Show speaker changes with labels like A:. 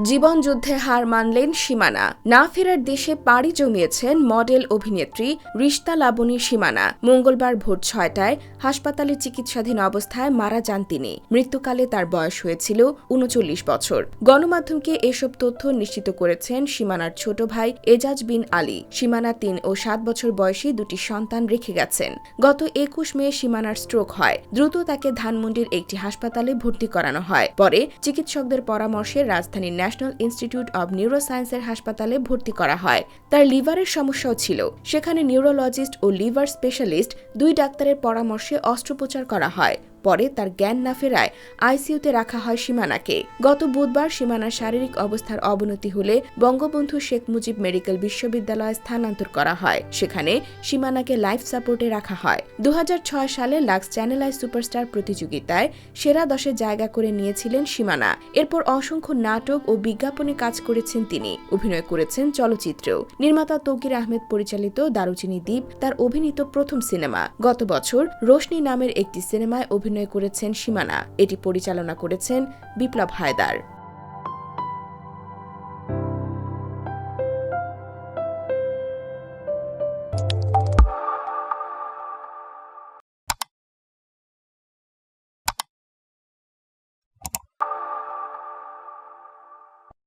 A: জীবনযুদ্ধে হার মানলেন সীমানা। না ফেরার দেশে পাড়ি জমিয়েছেন মডেল অভিনেত্রী রিশতা লাবনী সীমানা। মঙ্গলবার ভোর ৬টায় হাসপাতালে চিকিৎসাধীন অবস্থায় মারা যান তিনি। মৃত্যুকালে তার বয়স হয়েছিল ৩৯ বছর। গণমাধ্যমকে এসব তথ্য নিশ্চিত করেছেন সীমানার ছোট ভাই এজাজ বিন আলী। সীমানা ৩ ও ৭ বছর বয়সী দুটি সন্তান রেখে গেছেন। গত ২১ মে সীমানার স্ট্রোক হয়। দ্রুত তাকে ধানমন্ডির একটি হাসপাতালে ভর্তি করানো হয়। পরে চিকিৎসকদের পরামর্শে রাজধানীর ন্যাশনাল ইনস্টিটিউট অব নিউরোসায়েন্সের হাসপাতালে ভর্তি করা হয়। তার লিভারের সমস্যাও ছিল। সেখানে নিউরোলজিস্ট ও লিভার স্পেশালিস্ট দুই ডাক্তারের পরামর্শে অস্ত্রোপচার করা হয়। পরে তার জ্ঞান না ফেরায় আইসিইউতে রাখা হয় সীমানাকে। গত বুধবার সীমানার শারীরিক অবস্থার অবনতি হলে বঙ্গবন্ধু শেখ মুজিব মেডিকেল বিশ্ববিদ্যালয়ে স্থানান্তর করা হয়। সেখানে সীমানাকে লাইফ সাপোর্টে রাখা হয়। ২০০৬ সালে লাক্স চ্যানেল আই সুপারস্টার প্রতিযোগিতায় সেরা ১০-এ জায়গা করে নিয়েছিলেন সীমানা। এরপর অসংখ্য নাটক ও বিজ্ঞাপনে কাজ করেছেন তিনি। অভিনয় করেছেন চলচ্চিত্রেও। নির্মাতা তৌকির আহমেদ পরিচালিত দারুচিনি দ্বীপ তার অভিনীত প্রথম সিনেমা। গত বছর রোশনি নামের একটি সিনেমায় অভিনয় করেছেন সীমানা। এটি পরিচালনা করেছেন বিপ্লব হায়দার।